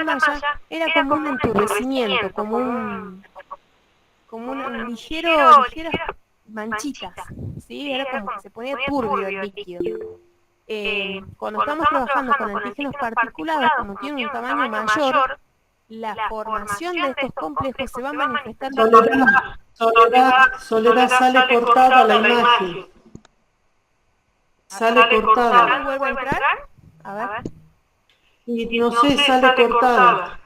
la malla, era como un enturbecimiento, como un ligeras manchitas, ¿sí? Era como que se ponía turbio el líquido. Cuando estamos trabajando con antígenos particulados, como tienen un tamaño mayor, la formación de estos complejos se va manifestando. Soledad, sale cortada la imagen. Sale cortada. ¿Vuelvo a entrar? A ver. Y no sé, sale cortada.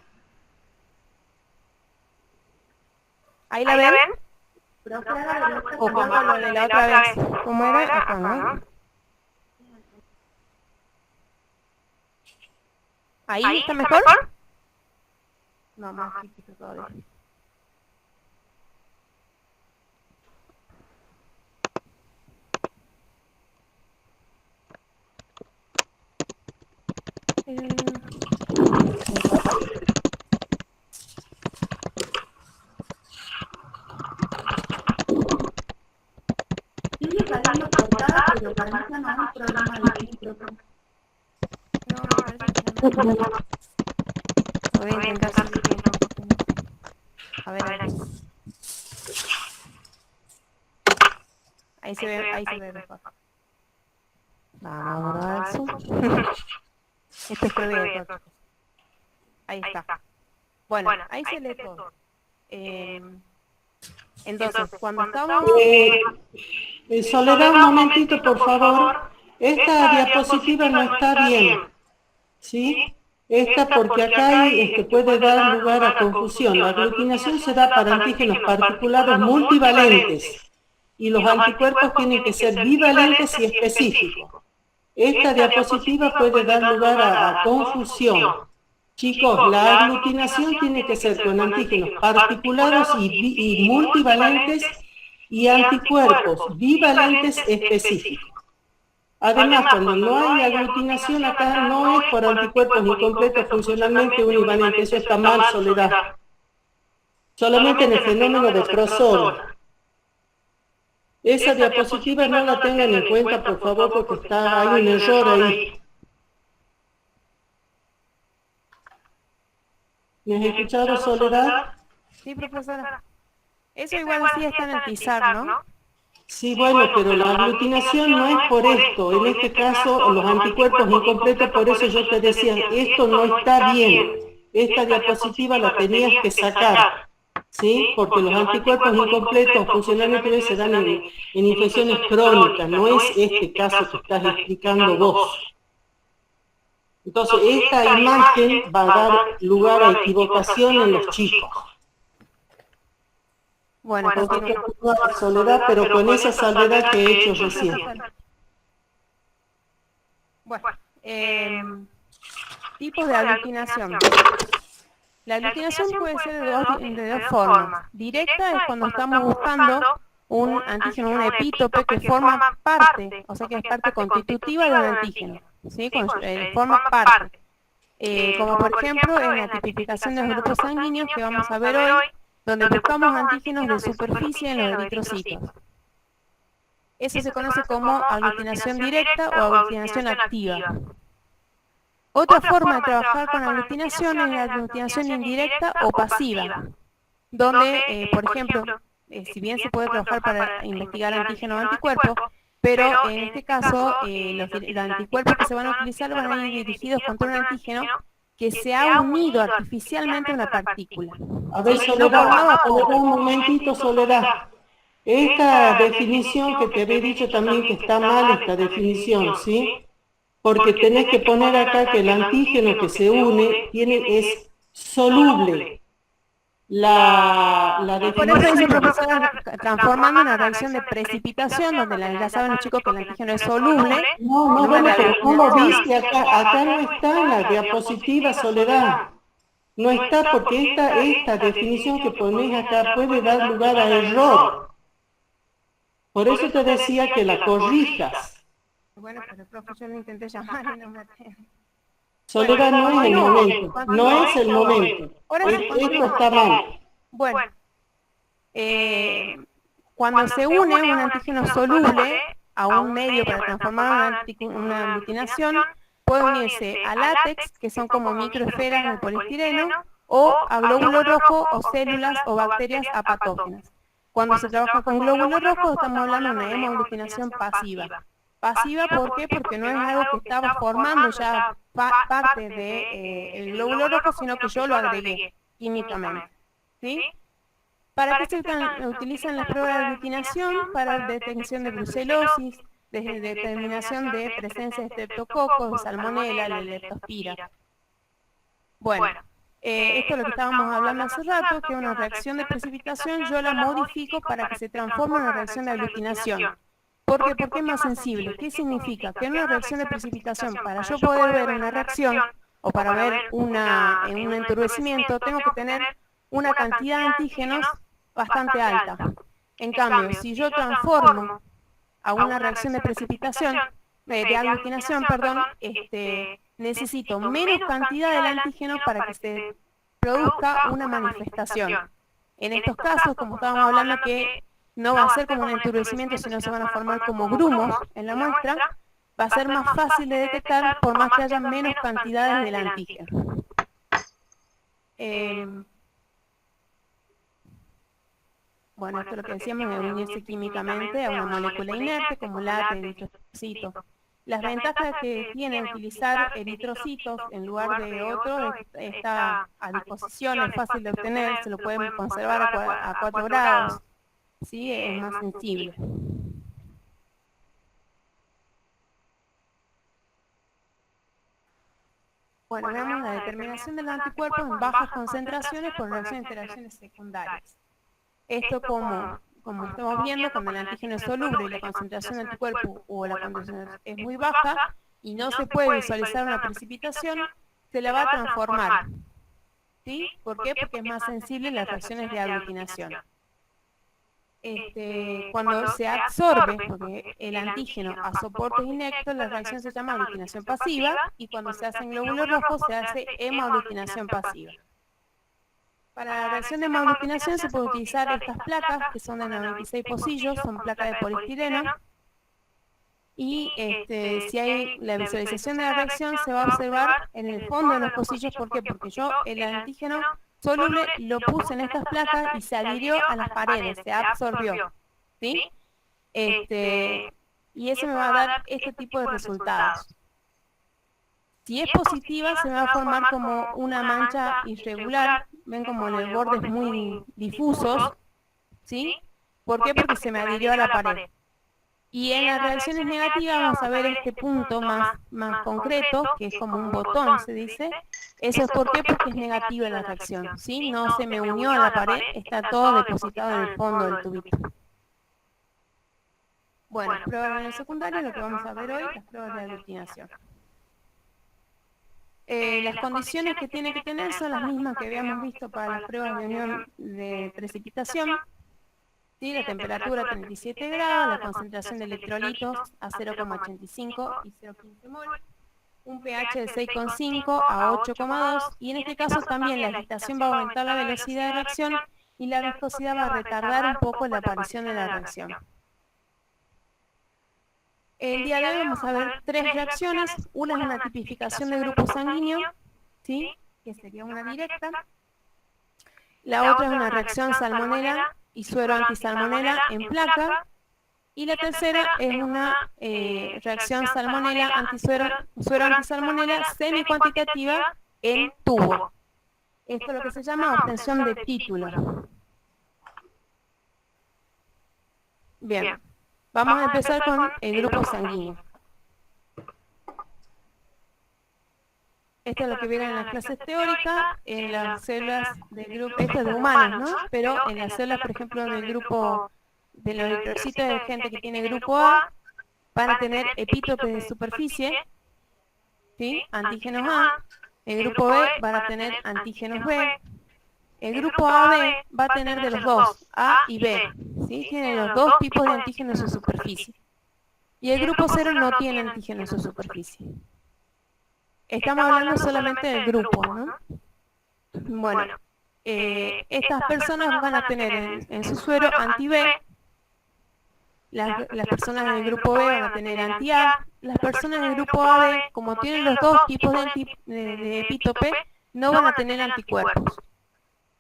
¿Ahí la ven? O como lo de la otra vez. ¿Cómo era? Acá, ¿no? ¿Ahí está mejor? No, más chiquito todavía. Sigue saliendo cortada, pero para mí ya no hay problema de micrófono. No, me parece que no. Voy a intentar salir bien. A ver, ahí se ve mejor. Vamos a ver el zoom. Esto es prueba de todo. Ahí está. Bueno, ahí se lee todo. Entonces, cuando estamos... Soledad, un momentito, por favor. Esta diapositiva no está bien, ¿sí? Esta porque acá puede dar lugar a confusión. La aglutinación se da para antígenos particulares multivalentes y los anticuerpos tienen que ser bivalentes y específicos. Esta diapositiva puede dar lugar a confusión. Chicos, la aglutinación tiene que ser con antígenos particulares y multivalentes y anticuerpos bivalentes específicos. Además, cuando no hay aglutinación acá no es por anticuerpos incompletos funcionalmente univalentes, eso está mal, Soledad. Solamente en el fenómeno de Frozola. Esa diapositiva no la tengan en cuenta, por favor, porque hay un error ahí. ¿Me has escuchado, Soledad? Sí, profesora. Eso igual sí está en el pizarro, ¿no? Sí, bueno, pero la aglutinación no es por esto. En este caso, los anticuerpos incompletos, por eso yo te decía, esto no está bien. Esta diapositiva la tenías que sacar, ¿sí? Porque los anticuerpos incompletos funcionalmente se dan en infecciones crónicas, no es este caso que estás explicando vos. Entonces, esta imagen va a dar lugar a equivocación en los chicos. Bueno, continúa Soledad, pero con esa salvedad que he hecho recién. Bueno, tipos de aglutinación. La aglutinación puede ser de dos formas. Directa es cuando estamos buscando un antígeno, un epítope que forma parte, o sea que es parte constitutiva de un antígeno, ¿sí? Forma parte. Como por ejemplo en la tipificación de los grupos sanguíneos que vamos a ver hoy, donde buscamos antígenos de superficie en los eritrocitos. Eso se conoce como aglutinación directa o aglutinación activa. Otra forma de trabajar con aglutinación es la aglutinación indirecta o pasiva, donde, por ejemplo, si bien se puede trabajar para investigar antígeno o anticuerpo, pero en este caso los anticuerpos que se van a utilizar van a ir dirigidos contra un antígeno que se ha unido artificialmente a una partícula. A ver, Soledad, un momentito, Soledad. Esta definición que te había dicho también que está mal, esta definición, ¿sí? Porque tenés que poner acá que el antígeno que se une es soluble. La Por eso dice profesora, transformando una reacción de precipitación, donde ya saben los chicos que el antígeno es soluble. No, bueno, pero ¿cómo viste acá? Acá no está en la diapositiva, Soledad. No está porque esta definición que pones acá puede dar lugar a error. Por eso te decía que la corrijas. Bueno, pero profe, yo lo intenté llamar y no me atiende. Soledad, no es el momento, no es el momento. Esto está mal. Bueno, cuando se une un antígeno soluble a un medio para transformar una aglutinación, puede unirse a látex, que son como microesferas de poliestireno, o a glóbulo rojo o células o bacterias apatógenas. Cuando se trabaja con glóbulo rojo estamos hablando de una hemoaglutinación pasiva. Pasiva, ¿por qué? Porque no es algo que estaba formando ya parte del glóbulo rojo, sino que yo lo agregué químicamente, ¿sí? ¿Para qué se utilizan las pruebas de aglutinación? Para detección de brucelosis, determinación de presencia de estreptococos, salmonela, la leptospira. Bueno, esto es lo que estábamos hablando hace rato, que una reacción de precipitación yo la modifico para que se transforme en una reacción de aglutinación. ¿Por qué? Porque es más sensible. ¿Qué significa? Que en una reacción de precipitación, para yo poder ver una reacción, o para ver un enturbiamiento, tengo que tener una cantidad de antígenos bastante alta. En cambio, si yo transformo a una reacción de precipitación, de aglutinación, perdón, necesito menos cantidad del antígeno para que se produzca una manifestación. En estos casos, como estábamos hablando que no va a ser como un enturbiamiento, sino se van a formar como grumos en la muestra, va a ser más fácil de detectar por más que haya menos cantidades del antígeno. Bueno, esto es lo que decíamos de unirse químicamente a una molécula inerte como la eritrocito. Las ventajas que tiene utilizar eritrocitos en lugar de otros está a disposición, es fácil de obtener, se lo pueden conservar a 4 grados, ¿sí? Es más sensible. Bueno, veamos la determinación de los anticuerpos en bajas concentraciones por reacción de interacciones secundarias. Esto como estamos viendo, cuando el antígeno es soluble y la concentración de anticuerpo o la concentración es muy baja y no se puede visualizar una precipitación, se la va a transformar. ¿Sí? ¿Por qué? Porque es más sensible a las reacciones de aglutinación. Cuando se absorbe, porque el antígeno a soportes inectos, la reacción se llama aglutinación pasiva, y cuando se hace en glóbulos rojos se hace hemoaglutinación pasiva. Para la reacción de hemoaglutinación se puede utilizar estas placas, que son de 96 pocillos, son placas de poliestireno, y si hay la visualización de la reacción se va a observar en el fondo de los pocillos. ¿Por qué? Porque yo el antígeno soluble lo puse en estas placas y se adhirió a las paredes, se absorbió, ¿sí? Y eso me va a dar este tipo de resultados. Si es positiva, se va a formar como una mancha irregular, ven como los bordes muy difusos, ¿sí? ¿Por qué? Porque se me adhirió a la pared. Y en las reacciones negativas vamos a ver este punto más concreto, que es como un botón, se dice. ¿Eso es por qué? Porque es negativa la reacción, ¿sí? No se me unió a la pared, está todo depositado en el fondo del tubito. Bueno, pruebas de secundaria, lo que vamos a ver hoy, las pruebas de aglutinación. Las condiciones que tiene que tener son las mismas que habíamos visto para las pruebas de unión de precipitación. ¿Sí? La temperatura a 37 grados, la concentración de electrolitos a 0,85 y 0,15 mol, un pH de 6,5 a 8,2, y en este caso también la agitación va a aumentar la velocidad de reacción y la viscosidad va a retardar un poco la aparición de la reacción. El día de hoy vamos a ver 3 reacciones. Una es una tipificación de grupo sanguíneo, ¿sí? Que sería una directa. La otra es una reacción salmonela y suero antisalmonela en placa. Y la tercera es una reacción salmonela suero antisalmonela semi-cuantitativa en tubo. Esto es lo que se llama obtención de título. Bien. Vamos a empezar con el grupo sanguíneo. Esto es lo que viene en las clases teóricas, en las células del grupo, esto es de humanos, ¿no? Pero en las células, por ejemplo, del grupo de los eritrocitos de gente que tiene grupo A, van a tener epítopes de superficie, ¿sí? Antígenos A. El grupo B van a tener antígenos B. El grupo AB va a tener de los dos, A y B, ¿sí? Tienen los dos tipos de antígenos en su superficie. Y el grupo 0 no tiene antígenos en su superficie. Estamos hablando solamente del grupo, ¿no? Bueno, estas personas van a tener en su suero anti-B, las personas del grupo B van a tener anti-A, las personas del grupo AB, como tienen los dos tipos de epítope, no van a tener anticuerpos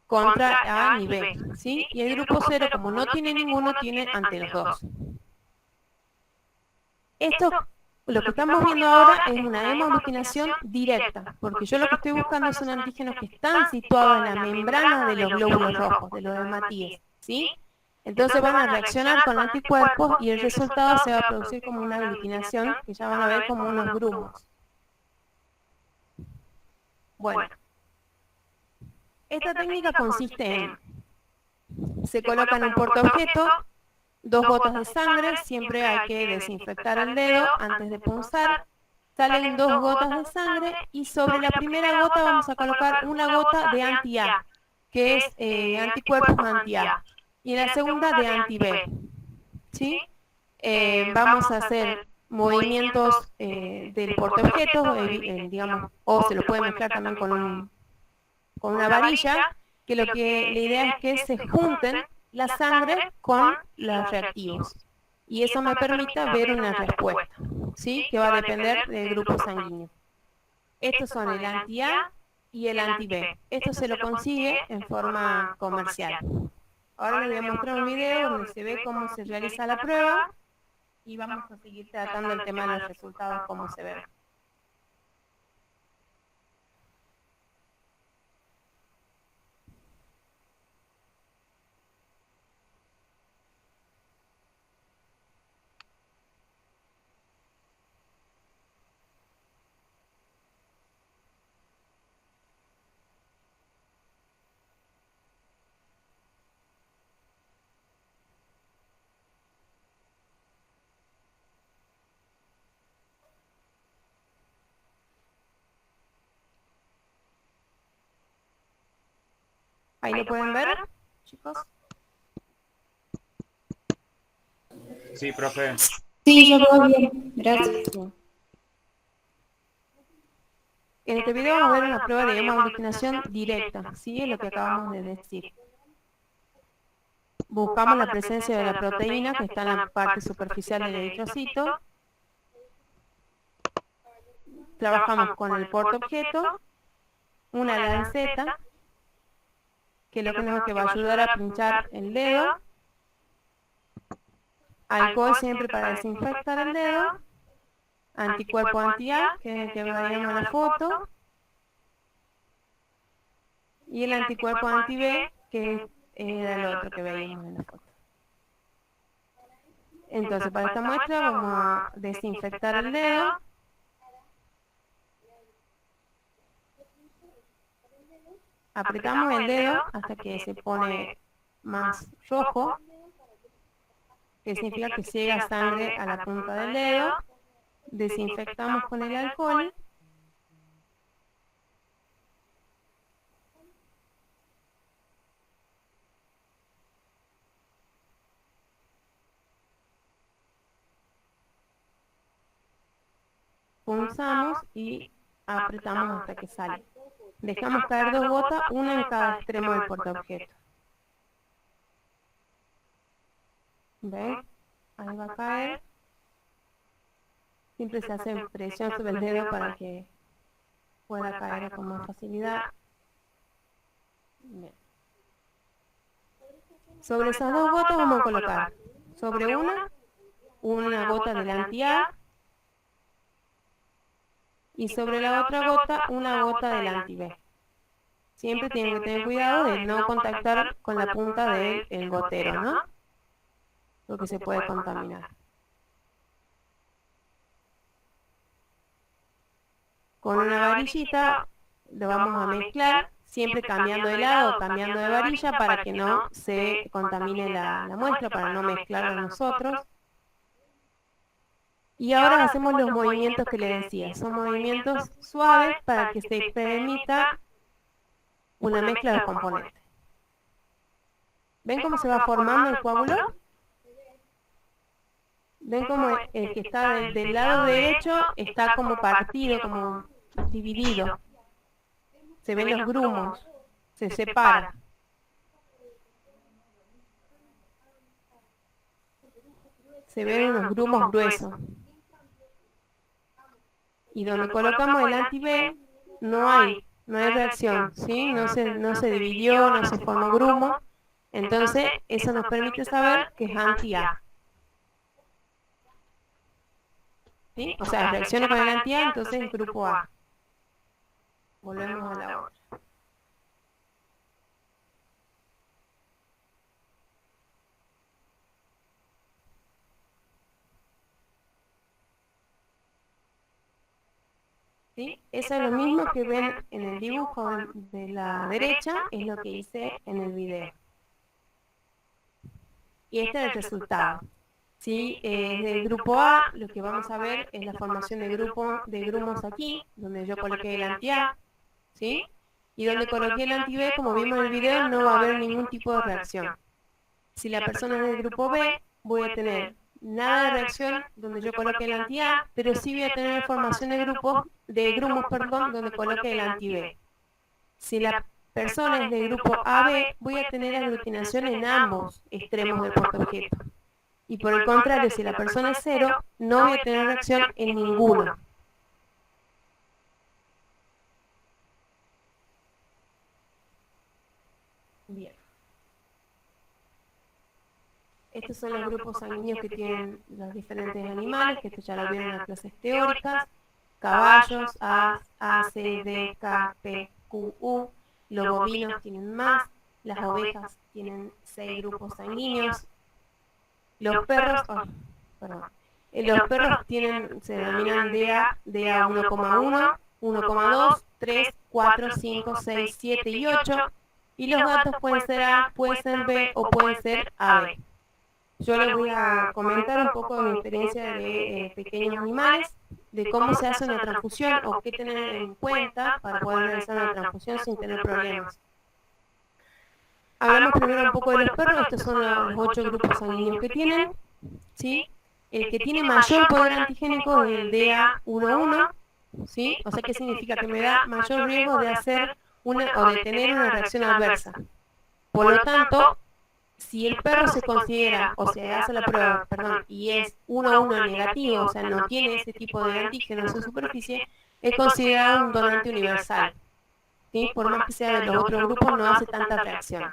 contra A ni B, ¿sí? Y el grupo 0, como no tiene ninguno, tiene ante los dos. Esto, lo que estamos viendo ahora es una hemoaglutinación directa, porque yo lo que estoy buscando son antígenos que están situados en la membrana de los glóbulos rojos, de los hematíes, ¿sí? Entonces van a reaccionar con anticuerpos y el resultado se va a producir como una aglutinación, que ya van a ver como unos grumos. Bueno. Esta técnica consiste en, se coloca en un portaobjeto, 2 gotas de sangre, siempre hay que desinfectar el dedo antes de punzar, salen 2 gotas de sangre y sobre la primera gota vamos a colocar una gota de anti-A, que es anticuerpos anti-A, y en la segunda de anti-B, ¿sí? Vamos a hacer movimientos del portaobjetos, digamos, o se lo puede mezclar también con una varilla, que la idea es que se junten la sangre con los reactivos. Y eso me permita ver una respuesta, ¿sí? Que va a depender del grupo sanguíneo. Estos son el anti-A y el anti-B. Esto se lo consigue en forma comercial. Ahora les voy a mostrar un video donde se ve cómo se realiza la prueba y vamos a seguir tratando el tema de los resultados, cómo se ve. ¿Ahí lo pueden ver, chicos? Sí, profe. Sí, yo veo bien. Gracias. En este video vamos a ver una prueba de hemaglutinación directa, ¿sí? Es lo que acabamos de decir. Buscamos la presencia de la proteína que está en la parte superficial del eritrocito. Trabajamos con el portaobjeto, una lanceta, que es lo que va a ayudar a pinchar el dedo. Alcohol siempre para desinfectar el dedo. Anticuerpo anti-A, que es el que veíamos en la foto. Y el anticuerpo anti-B, que era el otro que veíamos en la foto. Entonces, para esta muestra vamos a desinfectar el dedo. Apretamos el dedo hasta que se pone más rojo, que significa que llega sangre a la punta del dedo. Desinfectamos con el alcohol. Punzamos y apretamos hasta que sale. Dejamos caer 2 gotas, una en cada extremo del portaobjeto. ¿Ven? Ahí va a caer. Siempre se hace presión sobre el dedo para que pueda caer con más facilidad. Bien. Sobre esas 2 gotas vamos a colocar sobre una gota del anti-A, y sobre la otra gota, una gota del anti-B. Siempre tienen que tener cuidado de no contactar con la punta del gotero, ¿no? Porque se puede contaminar. Con una varillita lo vamos a mezclar, siempre cambiando de lado o cambiando de varilla para que no se contamine la muestra, para no mezclarla nosotros. Y ahora hacemos los movimientos que les decía. Son movimientos suaves para que se permita una mezcla de los componentes. ¿Ven cómo se va formando el coágulo? ¿Ven cómo el que está del lado derecho está como partido, como dividido? Se ven los grumos, se separa. Se ven unos grumos gruesos. Y donde colocamos el anti-B no hay reacción, ¿sí? No se dividió, no se formó grumo. Entonces, eso nos permite saber que es anti-A. ¿Sí? O sea, reacciona con el anti-A, entonces es grupo A. Volvemos a la otra. ¿Sí? Eso es lo mismo que ven en el dibujo de la derecha, es lo que hice en el video. Y este es el resultado. ¿sí? Del grupo A, lo que vamos a ver es la formación de grumos aquí, donde yo coloqué el anti-A, ¿sí? Y donde coloqué el anti-B, como vimos en el video, no va a haber ningún tipo de reacción. Si la persona es del grupo B, voy a tener nada de reacción donde yo coloque el anti-A, pero sí voy a tener formación de grumos, perdón, donde coloque el anti-B. Si la persona es del grupo AB, voy a tener aglutinación en ambos extremos del portaobjeto. Y por el contrario, si la persona es cero, no voy a tener reacción en ninguno. Bien. Estos son los grupos sanguíneos que tienen los diferentes animales, que esto ya lo vieron en las clases teóricas. Caballos, A, C, D, K, P, Q, U. Los bovinos tienen más. Las ovejas tienen 6 grupos sanguíneos. Los perros, perdón. Los perros se denominan DA 1,1, 1,2, 3, 4, 5, 6, 7 y 8. Y los gatos pueden ser A, pueden ser B o pueden ser AB. Yo les voy a comentar un poco de mi experiencia de pequeños animales, de cómo se hace una transfusión o qué tener en cuenta para poder realizar una transfusión sin tener problemas. Hablamos primero un poco de los perros. Estos son los 8 grupos sanguíneos que tienen, ¿sí? El que tiene mayor poder antigénico es el DA11, ¿sí? O sea, ¿qué significa? Que me da mayor riesgo de hacer o de tener una reacción adversa. Por lo tanto, si el perro se considera, o se hace la prueba, perdón, y es 1,1 negativo, o sea, no tiene ese tipo de antígeno en su superficie, es considerado un donante universal, ¿sí? Por más que sea de los otros grupos, no hace tanta reacción.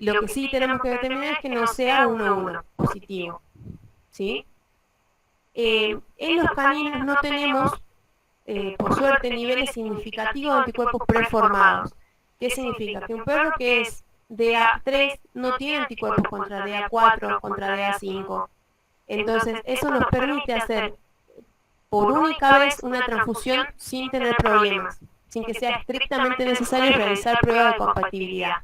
Lo que sí tenemos que determinar es que no sea 1,1 positivo, ¿sí? En los caninos no tenemos, por suerte, niveles significativos de anticuerpos preformados. ¿Qué significa? Que un perro que es DA3 no tiene anticuerpos contra DA4, contra DA5. Entonces, eso nos permite hacer por única vez una transfusión sin tener problemas, sin que sea estrictamente necesario realizar pruebas de compatibilidad.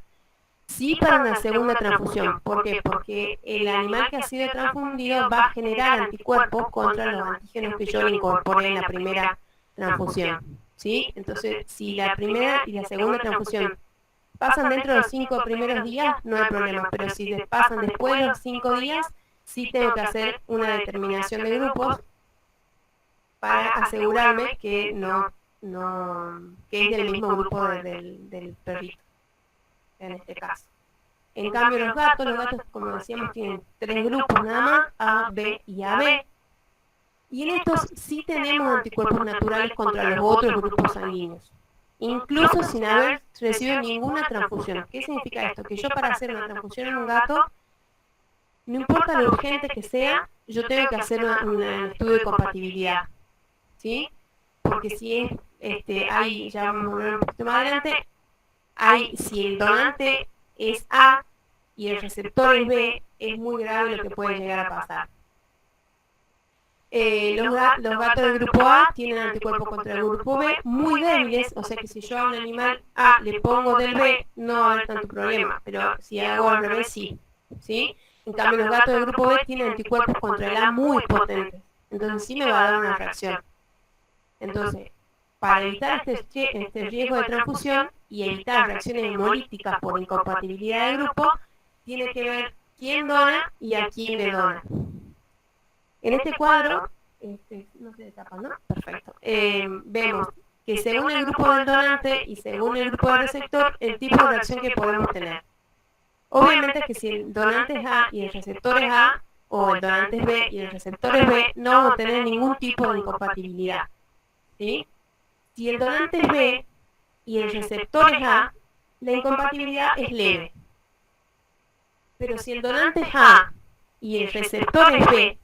Sí para una segunda transfusión. ¿Por qué? Porque el animal que ha sido transfundido va a generar anticuerpos contra los antígenos que yo le incorporé en la primera transfusión, ¿sí? Entonces, si la primera y la segunda transfusión pasan dentro de los 5 primeros días, no hay problema, pero si pasan después de los 5 días, sí tengo que hacer una determinación de grupos para asegurarme que que es del mismo grupo del perrito, en este caso. En cambio, los gatos, como decíamos, tienen 3 grupos nada más, A, B y AB. Y en estos sí tenemos anticuerpos naturales contra los otros grupos sanguíneos, incluso sin haber recibido ninguna transfusión. ¿Qué significa esto? Que yo para hacer una transfusión en un gato, no importa lo urgente que sea, yo tengo que hacer un estudio de compatibilidad, ¿sí? Porque si hay, ya vamos a ver un poquito más adelante, si el donante es A y el receptor es B, es muy grave lo que puede llegar a pasar. Los gatos del grupo A tienen anticuerpos contra el grupo B muy débiles, o sea que si yo a un animal A le pongo del B, no va a haber tanto problema, pero si hago al revés, sí. En cambio, los gatos del grupo B tienen anticuerpos contra el A muy potentes, entonces sí me va a dar una reacción. Entonces, para evitar este riesgo de transfusión y evitar reacciones hemolíticas por incompatibilidad de grupo, tiene que ver quién dona y a quién le dona. En este cuadro, no se tapa, ¿no? Perfecto. Vemos que según el grupo del donante y según el grupo del receptor, el tipo de reacción que podemos tener. Obviamente que si el donante es A y el receptor es A, o el donante es B y el receptor es B, no vamos a tener ningún tipo de incompatibilidad, ¿sí? Si el donante es B y el receptor es A, la incompatibilidad es leve. Pero si el donante es A y el receptor es B,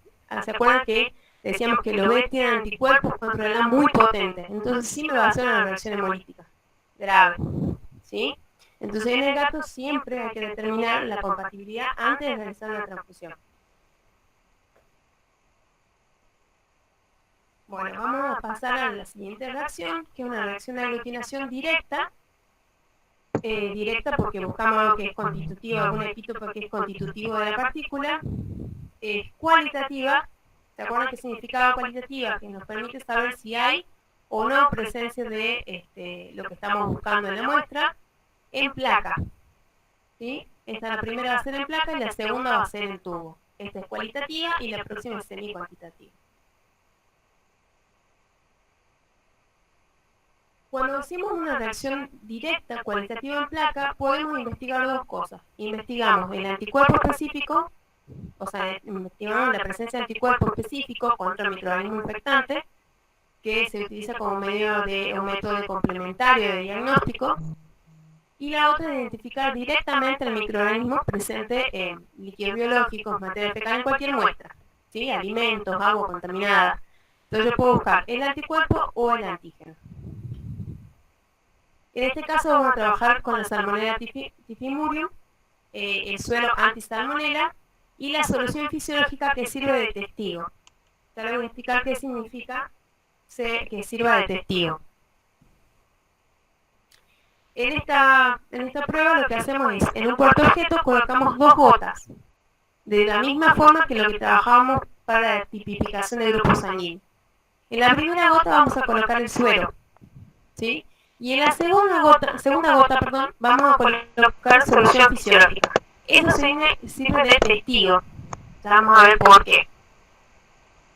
¿se acuerdan que decíamos que los B tienen anticuerpos contra el A muy potentes? Entonces sí me va a hacer una reacción hemolítica grave, ¿sí? Entonces en el gato siempre hay que determinar la compatibilidad antes de realizar una transfusión. Bueno, vamos a pasar a la siguiente reacción, que es una reacción de aglutinación directa. Directa porque buscamos algo que es constitutivo, algún epítopo que es constitutivo de la partícula. es cualitativa. ¿Se acuerdan qué significaba cualitativa? Que nos permite saber si hay o no presencia de lo que estamos buscando en la muestra en placa. ¿Sí? Esta la primera va a ser en placa y la segunda va a ser en tubo. Esta es cualitativa y la próxima es semi-cuantitativa. Cuando hacemos una reacción directa cualitativa en placa, podemos investigar dos cosas. Investigamos el anticuerpo específico, o sea, investigamos la presencia de anticuerpo específico contra el microorganismo infectante, que se utiliza como medio de un método complementario de diagnóstico. Y la otra es identificar directamente el microorganismo presente en líquidos biológicos, materia fecal, en cualquier muestra, ¿sí? Alimentos, agua contaminada. Entonces yo puedo buscar el anticuerpo o el antígeno. En este caso vamos a trabajar con la Salmonella typhimurium, el suero anti-salmonella y la solución fisiológica que sirve de testigo. Ahora voy a explicar qué significa que sirva de testigo. En esta prueba lo que hacemos es, en un portaobjeto colocamos 2 gotas, de la misma forma que lo que trabajábamos para la tipificación de grupos sanguíneos. En la primera gota vamos a colocar el suero, ¿sí? Y en la segunda gota, vamos a colocar solución fisiológica. Eso sirve de testigo. Ya vamos a ver por qué.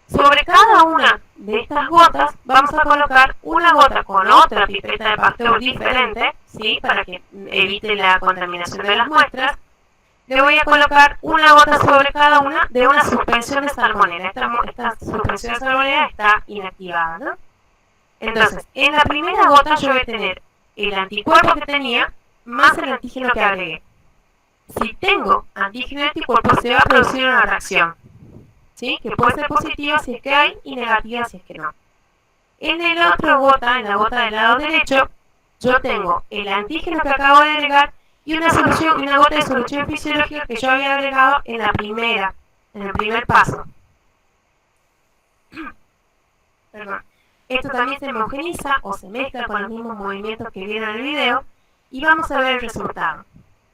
Sobre cada una de estas gotas vamos a colocar una gota con otra pipeta de Pasteur diferente, ¿sí? Para que evite la contaminación de las muestras. Le voy a colocar una gota sobre cada una de una suspensión de salmonela. Esta suspensión de salmonela está inactivada, ¿no? Entonces, en la primera gota yo voy a tener el anticuerpo que tenía más el antígeno que agregué. Si tengo antígeno y anticuerpo, se va a producir una reacción, ¿sí? Que puede ser positiva si es que hay y negativa si es que no. En la otra gota, en la gota del lado derecho, yo tengo el antígeno que acabo de agregar y una gota de solución fisiológica que yo había agregado en el primer paso. Perdón. Esto también se homogeniza o se mezcla con los mismos movimientos que vieron en el video y vamos a ver el resultado.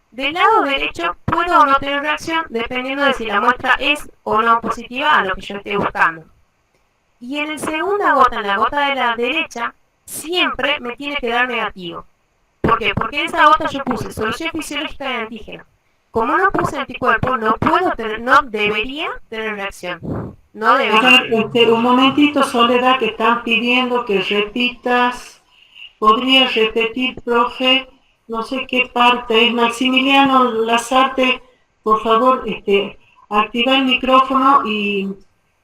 Del lado derecho puedo o no tener reacción dependiendo de si la muestra es o no positiva a lo que yo esté buscando. Y en la segunda gota, en la gota de la derecha, siempre me tiene que dar negativo. ¿Por qué? Porque en esa gota yo puse solución fisiológica de antígeno. Como no puse anticuerpo, no debería tener reacción. No debería. Un momentito, Soledad, que están pidiendo que repitas. ¿Podría repetir, profe? No sé qué parte es. Maximiliano Lazarte, por favor, activa el micrófono y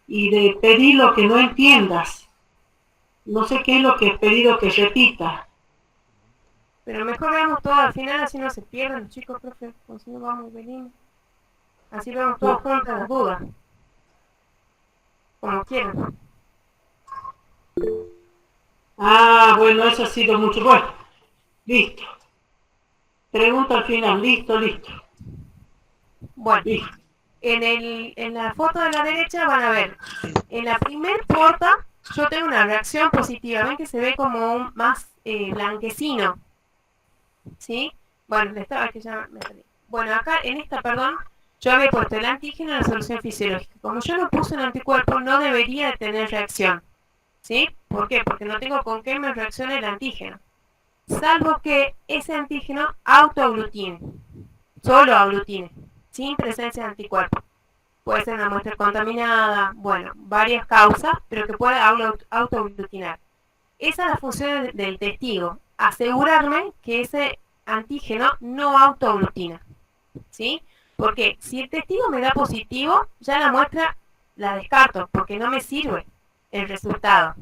de pedir lo que no entiendas. No sé qué es lo que he pedido que repita. Pero mejor veamos todo al final, así no se pierden, chicos, profe. Así no vamos y venimos. Así vemos todos juntos las dudas. Como quieran. Ah, bueno, eso ha sido mucho. Bueno, listo. Pregunta al final, listo. Bueno, Listo. en la foto de la derecha van a ver, en la primer porta yo tengo una reacción positiva, ven que se ve como un más blanquecino, ¿sí? Bueno, bueno, acá en esta, yo había puesto el antígeno en la solución fisiológica. Como yo no puse un anticuerpo, no debería de tener reacción, ¿sí? ¿Por qué? Porque no tengo con qué me reaccione el antígeno. Salvo que ese antígeno autoaglutine, solo aglutine, sin presencia de anticuerpo. Puede ser una muestra contaminada, bueno, varias causas, pero que puede autoaglutinar. Esa es la función del testigo, asegurarme que ese antígeno no autoaglutina, ¿sí? Porque si el testigo me da positivo, ya la muestra la descarto, porque no me sirve el resultado.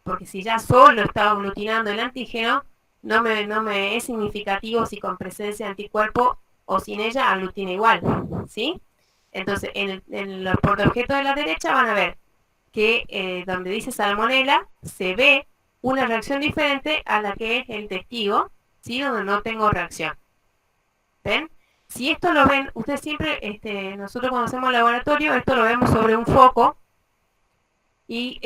Porque si ya solo está aglutinando el antígeno, no me es significativo si con presencia de anticuerpo o sin ella aglutina igual, ¿sí? Entonces, en los portaobjetos de la derecha van a ver que donde dice salmonela, se ve una reacción diferente a la que es el testigo, ¿sí? Donde no tengo reacción. ¿Ven? Si esto lo ven, ustedes siempre, nosotros cuando hacemos laboratorio, esto lo vemos sobre un foco, y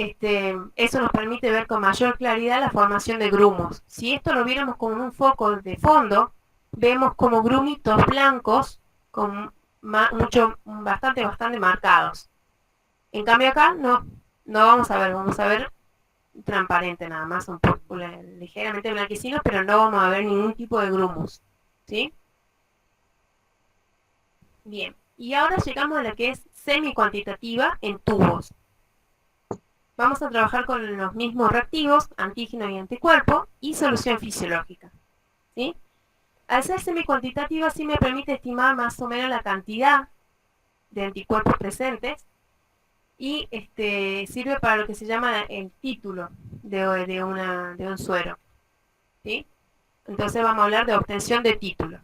eso nos permite ver con mayor claridad la formación de grumos. Si esto lo viéramos con un foco de fondo, vemos como grumitos blancos bastante marcados. En cambio acá no vamos a ver transparente nada más, un poco ligeramente blanquecinos, pero no vamos a ver ningún tipo de grumos, ¿sí? Bien, y ahora llegamos a la que es semi-cuantitativa en tubos. Vamos a trabajar con los mismos reactivos, antígeno y anticuerpo, y solución fisiológica, ¿sí? Al ser semi-cuantitativa sí me permite estimar más o menos la cantidad de anticuerpos presentes, y sirve para lo que se llama el título de un suero, ¿sí? Entonces vamos a hablar de obtención de título.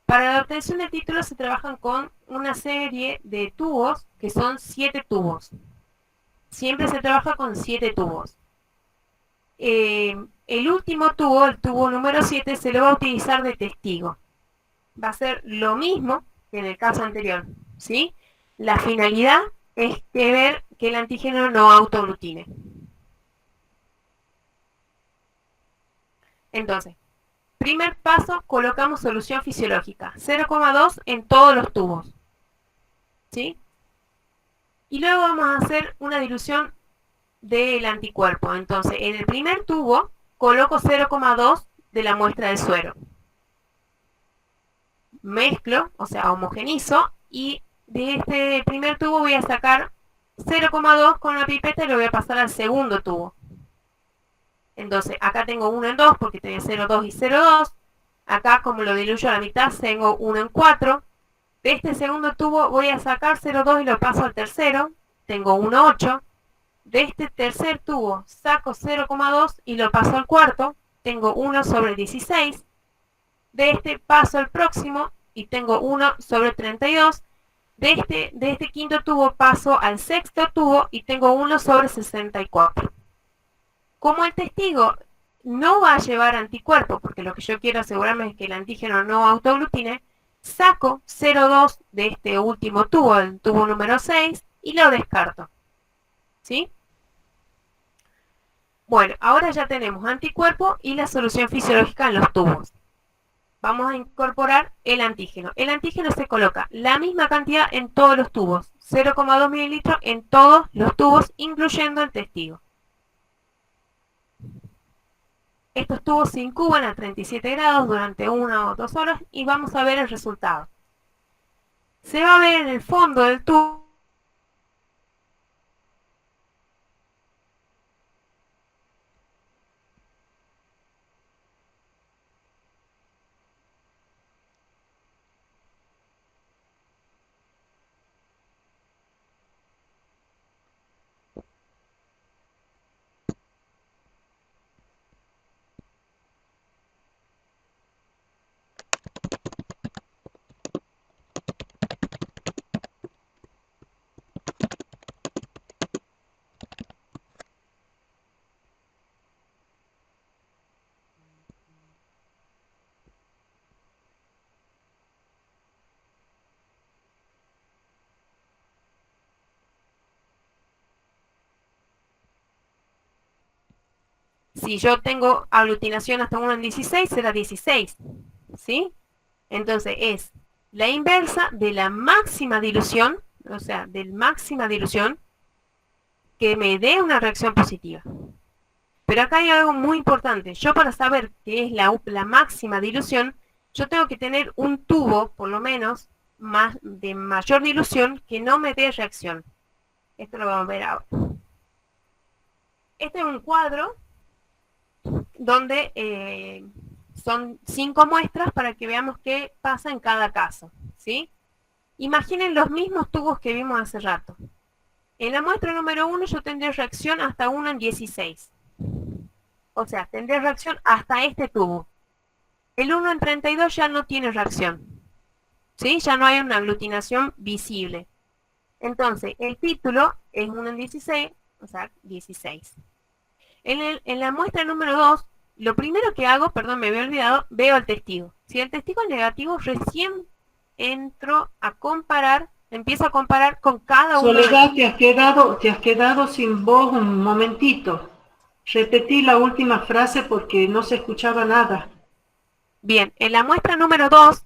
Para la obtención de título se trabajan con una serie de tubos, que son 7 tubos. Siempre se trabaja con 7 tubos. El último tubo, el tubo número 7, se lo va a utilizar de testigo. Va a ser lo mismo que en el caso anterior, ¿sí? La finalidad es ver que el antígeno no autoaglutine. Entonces, primer paso, colocamos solución fisiológica, 0,2 en todos los tubos, ¿sí? Y luego vamos a hacer una dilución del anticuerpo. Entonces, en el primer tubo coloco 0,2 de la muestra de suero. Mezclo, o sea, homogenizo, y de este primer tubo voy a sacar 0,2 con la pipeta y lo voy a pasar al segundo tubo. Entonces, acá tengo 1 en 2 porque tenía 0,2 y 0,2. Acá, como lo diluyo a la mitad, tengo 1 en 4. De este segundo tubo voy a sacar 0,2 y lo paso al tercero. Tengo 1,8. De este tercer tubo saco 0,2 y lo paso al cuarto. Tengo 1 sobre 16. De este paso al próximo y tengo 1 sobre 32. De este quinto tubo paso al sexto tubo y tengo 1 sobre 64. Como el testigo no va a llevar anticuerpos, porque lo que yo quiero asegurarme es que el antígeno no autoaglutine, saco 0,2 de este último tubo, el tubo número 6, y lo descarto, ¿sí? Bueno, ahora ya tenemos anticuerpo y la solución fisiológica en los tubos. Vamos a incorporar el antígeno. El antígeno se coloca la misma cantidad en todos los tubos, 0,2 mililitros en todos los tubos, incluyendo el testigo. Estos tubos se incuban a 37 grados durante 1 o 2 horas y vamos a ver el resultado. Se va a ver en el fondo del tubo Si yo tengo aglutinación hasta 1 en 16, será 16, ¿sí? Entonces es la inversa de la máxima dilución, o sea, del máxima dilución que me dé una reacción positiva. Pero acá hay algo muy importante. Yo, para saber qué es la máxima dilución, yo tengo que tener un tubo, por lo menos, de mayor dilución que no me dé reacción. Esto lo vamos a ver ahora. Este es un cuadro donde son 5 muestras para que veamos qué pasa en cada caso, ¿sí? Imaginen los mismos tubos que vimos hace rato. En la muestra número 1 yo tendré reacción hasta 1 en 16. O sea, tendré reacción hasta este tubo. El 1 en 32 ya no tiene reacción, ¿sí? Ya no hay una aglutinación visible. Entonces, el título es 1 en 16, o sea, 16. En la muestra número 2, lo primero que hago, perdón, me había olvidado, veo al testigo. Si el testigo es negativo, recién entro a comparar, empiezo a comparar con cada uno. Soledad, te has quedado sin voz un momentito. Repetí la última frase porque no se escuchaba nada. Bien, en la muestra número 2,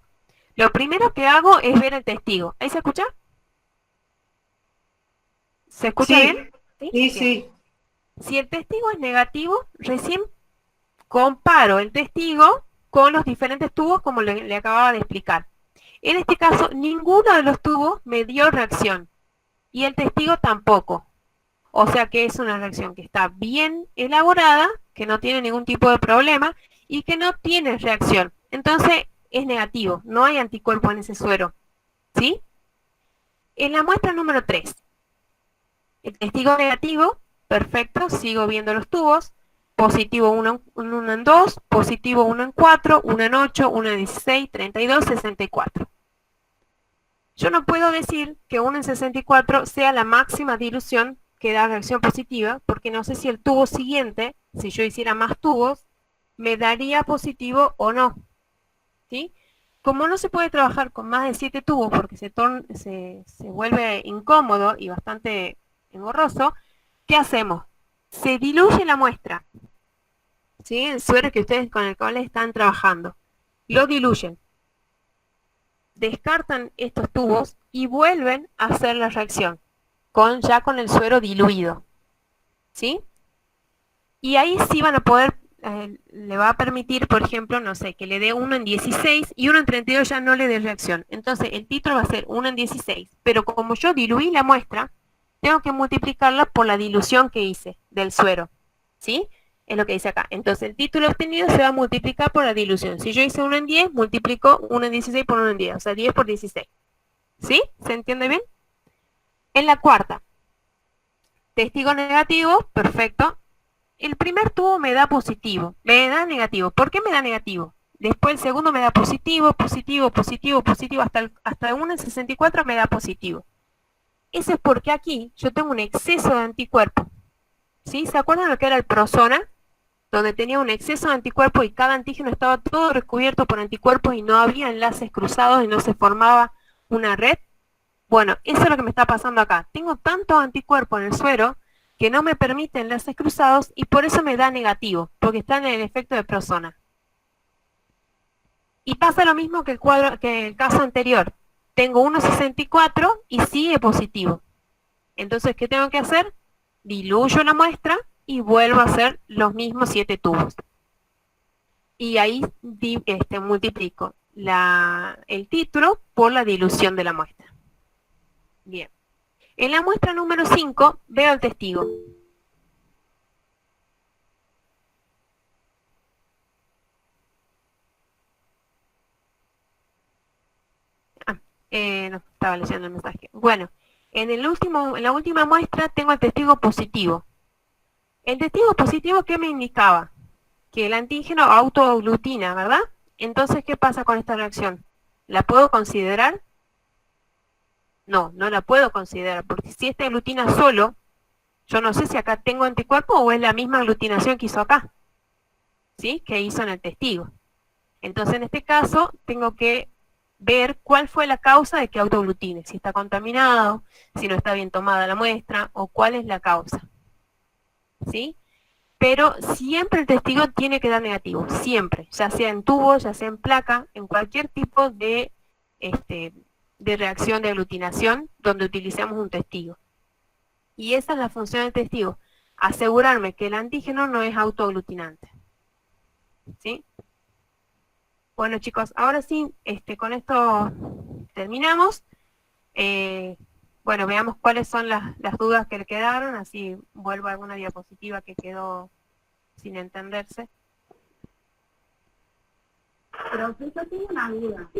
Lo primero que hago es ver el testigo. ¿Ahí se escucha? ¿Se escucha Sí, bien? sí, Bien. sí. Si el testigo es negativo, recién comparo el testigo con los diferentes tubos como le acababa de explicar. En este caso, ninguno de los tubos me dio reacción y el testigo tampoco. O sea que es una reacción que está bien elaborada, que no tiene ningún tipo de problema y que no tiene reacción. Entonces es negativo, no hay anticuerpo en ese suero. ¿Sí? En la muestra número 3, el testigo negativo, perfecto, sigo viendo los tubos. Positivo 1 en 2, positivo 1 en 4, 1 en 8, 1 en 16, 32, 64. Yo no puedo decir que 1 en 64 sea la máxima dilución que da reacción positiva, porque no sé si el tubo siguiente, si yo hiciera más tubos, me daría positivo o no. ¿Sí? Como no se puede trabajar con más de 7 tubos porque se vuelve incómodo y bastante engorroso, ¿qué hacemos? Se diluye la muestra, ¿sí? El suero que ustedes con el cual están trabajando. Lo diluyen. Descartan estos tubos y vuelven a hacer la reacción, ya con el suero diluido. ¿Sí? Y ahí sí van a poder, le va a permitir, por ejemplo, no sé, que le dé 1 en 16 y 1 en 32 ya no le dé reacción. Entonces el título va a ser 1 en 16. Pero como yo diluí la muestra, tengo que multiplicarla por la dilución que hice del suero. ¿Sí? Es lo que dice acá. Entonces el título obtenido se va a multiplicar por la dilución. Si yo hice 1 en 10, multiplico 1 en 16 por 1 en 10. O sea, 10 por 16. ¿Sí? ¿Se entiende bien? En la cuarta, testigo negativo, perfecto. El primer tubo me da positivo, me da negativo. ¿Por qué me da negativo? Después el segundo me da positivo, positivo, positivo, positivo, hasta 1 en 64 me da positivo. Eso es porque aquí yo tengo un exceso de anticuerpo. ¿Sí? ¿Se acuerdan lo que era el Prosona? Donde tenía un exceso de anticuerpo y cada antígeno estaba todo recubierto por anticuerpos y no había enlaces cruzados y no se formaba una red. Bueno, eso es lo que me está pasando acá. Tengo tanto anticuerpo en el suero que no me permite enlaces cruzados y por eso me da negativo, porque está en el efecto de Prosona. Y pasa lo mismo que el caso anterior. Tengo 1,64 y sigue positivo. Entonces, ¿qué tengo que hacer? Diluyo la muestra y vuelvo a hacer los mismos 7 tubos. Y ahí multiplico el título por la dilución de la muestra. Bien. En la muestra número 5 veo el testigo. No estaba leyendo el mensaje. Bueno, en la última muestra tengo el testigo positivo. El testigo positivo, ¿qué me indicaba? Que el antígeno autoaglutina, ¿verdad? Entonces, ¿qué pasa con esta reacción? ¿La puedo considerar? No, no la puedo considerar, porque si este aglutina solo, yo no sé si acá tengo anticuerpo o es la misma aglutinación que hizo acá, ¿sí? Que hizo en el testigo. Entonces, en este caso, tengo que ver cuál fue la causa de que autoaglutine, si está contaminado, si no está bien tomada la muestra, o cuál es la causa. ¿Sí? Pero siempre el testigo tiene que dar negativo, siempre, ya sea en tubo, ya sea en placa, en cualquier tipo de reacción de aglutinación donde utilicemos un testigo. Y esa es la función del testigo, asegurarme que el antígeno no es autoaglutinante. ¿Sí? Bueno chicos, ahora sí, con esto terminamos. Bueno, veamos cuáles son las dudas que le quedaron, así vuelvo a alguna diapositiva que quedó sin entenderse. Profesor, tengo una duda.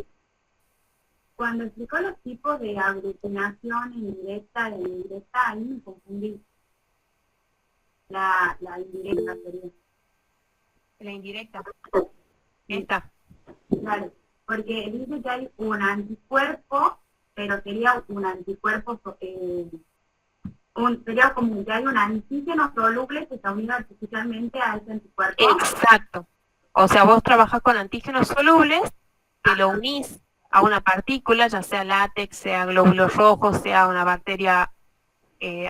Cuando explicó los tipos de aglutinación indirecta e indirecta, ahí me confundí. La indirecta sería. La indirecta. Esta. Claro, porque dice que hay un anticuerpo, pero sería un anticuerpo, sería como que hay un antígeno soluble que se une artificialmente a ese anticuerpo. Exacto. O sea, vos trabajás con antígenos solubles, que lo unís a una partícula, ya sea látex, sea glóbulos rojos, sea una bacteria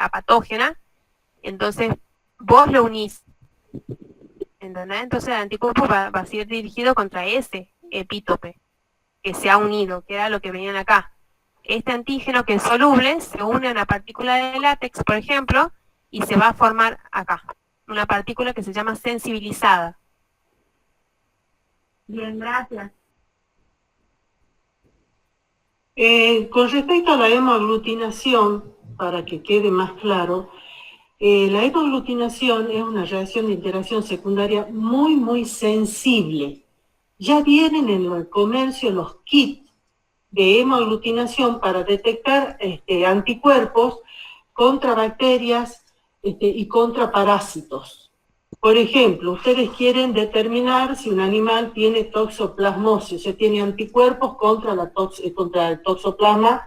apatógena. Entonces, vos lo unís. ¿Entendés? Entonces el anticuerpo va a ser dirigido contra ese epítope. que se ha unido, que era lo que venían acá. Este antígeno que es soluble se une a una partícula de látex, por ejemplo, y se va a formar acá, una partícula que se llama sensibilizada. Bien, gracias. Con respecto a la hemoaglutinación, para que quede más claro, la hemoaglutinación es una reacción de interacción secundaria muy sensible. Ya vienen en el comercio los kits de hemoaglutinación para detectar anticuerpos contra bacterias y contra parásitos. Por ejemplo, ustedes quieren determinar si un animal tiene toxoplasmosis, o sea, tiene anticuerpos contra el toxoplasma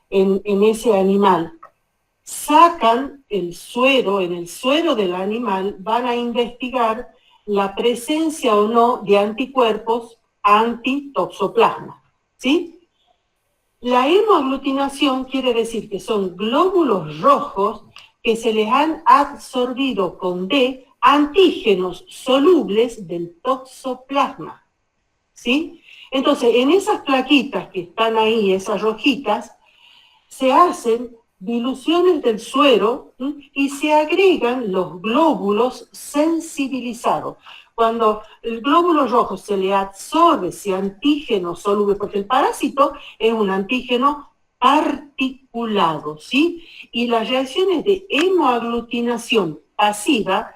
en ese animal. Sacan el suero, en el suero del animal van a investigar la presencia o no de anticuerpos anti-toxoplasma, ¿sí? La hemoaglutinación quiere decir que son glóbulos rojos que se les han absorbido con D antígenos solubles del toxoplasma, ¿sí? Entonces, en esas plaquitas que están ahí, esas rojitas, se hacen diluciones del suero, ¿sí? Y se agregan los glóbulos sensibilizados. Cuando el glóbulo rojo se le absorbe ese antígeno soluble, porque el parásito es un antígeno particulado, ¿sí? Y las reacciones de hemoaglutinación pasiva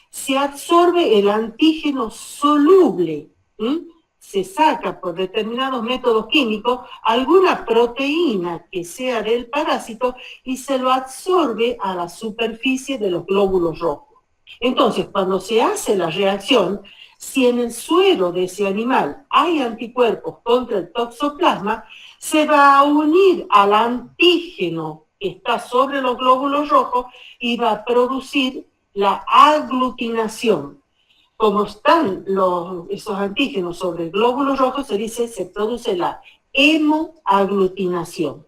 se absorbe el antígeno soluble, ¿sí? Se saca por determinados métodos químicos alguna proteína que sea del parásito y se lo absorbe a la superficie de los glóbulos rojos. Entonces, cuando se hace la reacción, si en el suero de ese animal hay anticuerpos contra el toxoplasma, se va a unir al antígeno que está sobre los glóbulos rojos y va a producir la aglutinación. Como están esos antígenos sobre el glóbulo rojo, se produce la hemoaglutinación.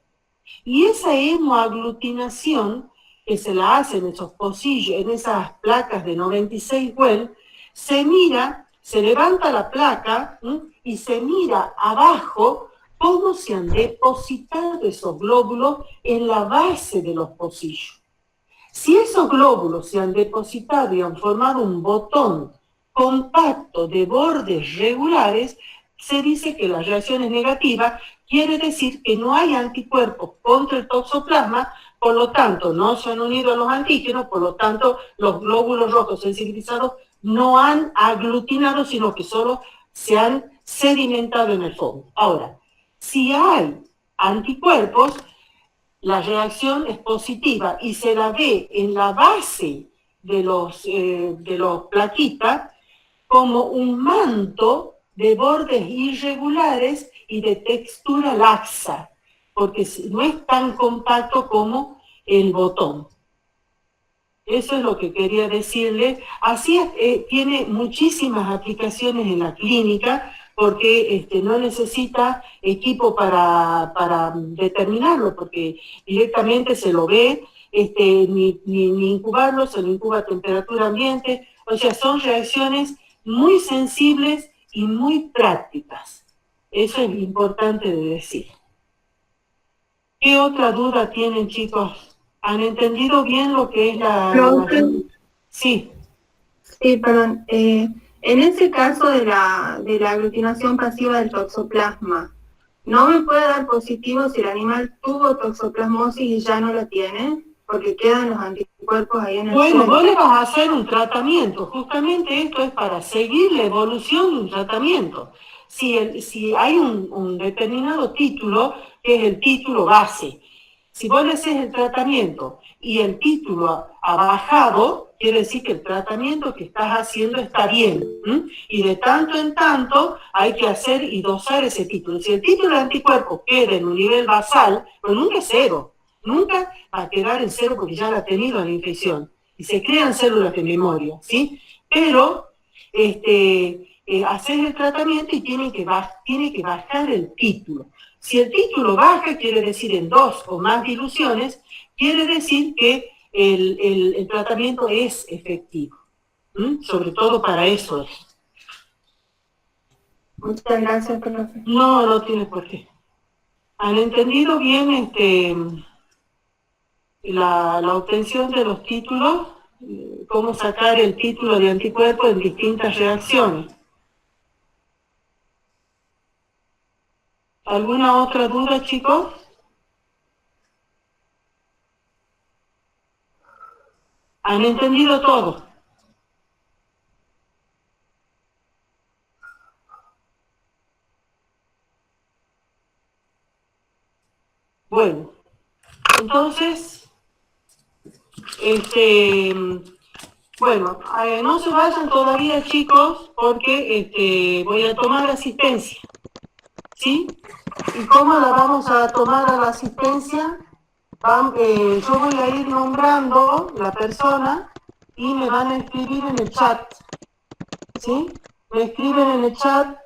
Y esa hemoaglutinación que se la hace en esos pocillos, en esas placas de 96 Well, se levanta la placa, ¿sí? Y se mira abajo cómo se han depositado esos glóbulos en la base de los pocillos. Si esos glóbulos se han depositado y han formado un botón compacto de bordes regulares, se dice que la reacción es negativa, quiere decir que no hay anticuerpos contra el toxoplasma, por lo tanto no se han unido a los antígenos, por lo tanto los glóbulos rojos sensibilizados no han aglutinado, sino que solo se han sedimentado en el fondo. Ahora, si hay anticuerpos, la reacción es positiva y se la ve en la base de los plaquitas como un manto de bordes irregulares y de textura laxa, porque no es tan compacto como el botón. Eso es lo que quería decirle. Así tiene muchísimas aplicaciones en la clínica, porque no necesita equipo para determinarlo, porque directamente se lo ve, ni incubarlo, se lo incuba a temperatura ambiente. O sea, son reacciones muy sensibles y muy prácticas. Eso es importante de decir. ¿Qué otra duda tienen, chicos? ¿Han entendido bien lo que es Sí. Sí, perdón. En ese caso de la aglutinación pasiva del toxoplasma, ¿no me puede dar positivo si el animal tuvo toxoplasmosis y ya no la tiene? Porque quedan los anticuerpos ahí en el Bueno, suelo. vos le vas a hacer un tratamiento. Justamente esto es para seguir la evolución de un tratamiento. Si hay un determinado título, que es el título base, si vos le haces el tratamiento y el título ha bajado, quiere decir que el tratamiento que estás haciendo está bien. Y de tanto en tanto hay que hacer y dosar ese título. Si el título de anticuerpos queda en un nivel basal, pues nunca es cero. Nunca va a quedar en cero porque ya la ha tenido la infección. Y se crean células de memoria, ¿sí? Pero hacer el tratamiento y tiene que bajar el título. Si el título baja, quiere decir en 2 o más diluciones, quiere decir que el tratamiento es efectivo. Sobre todo para eso es. Muchas gracias, profe. No, no tiene por qué. ¿Han entendido bien la obtención de los títulos? Cómo sacar el título de anticuerpo en distintas reacciones. ¿Alguna otra duda, chicos? ¿Han entendido todo? Bueno, entonces, bueno, no se vayan todavía, chicos, porque voy a tomar asistencia, ¿sí? ¿Y cómo la vamos a tomar a la asistencia? Yo voy a ir nombrando la persona y me van a escribir en el chat, ¿sí? Me escriben en el chat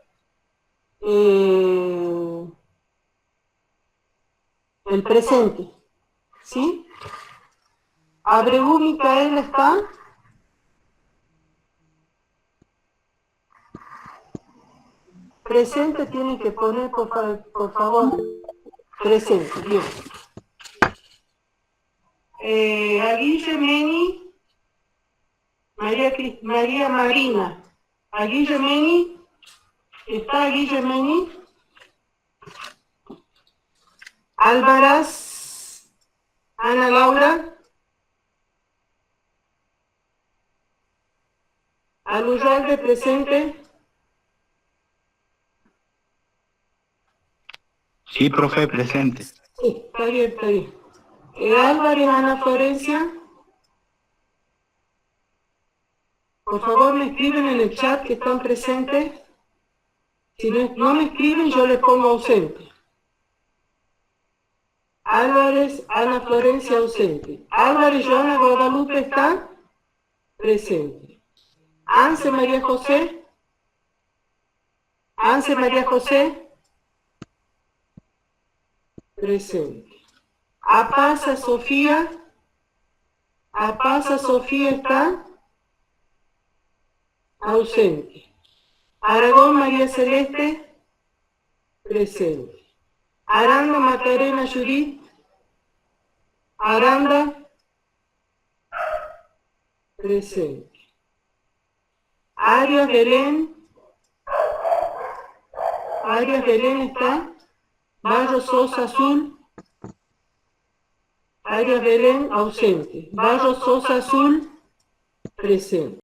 el presente, ¿sí? Abreu Micael está. Presente tienen que poner, por favor, presente, bien. A Guille Meni, María Marina. A Guille Meni, ¿está Guille Meni? Álvarez, Ana Laura. Aluyalde presente. Sí, profe, presente. Sí, está bien, está bien. Álvarez, Ana Florencia. Por favor, me escriben en el chat que están presentes. Si no me escriben, yo les pongo ausente. Álvarez, Ana Florencia, ausente. Álvarez, Joana Guadalupe, ¿está? Presente. Anse María José. Anse María José. Presente. Apasa Sofía. Apasa Sofía, ¿está? Ausente. Aragón María Celeste. Presente. Aranda Macarena Judith. Aranda. Presente. Arias Belén. Arias Belén está. Barros Sosa Azul. Arias Belén ausente. Barros Sosa Azul presente.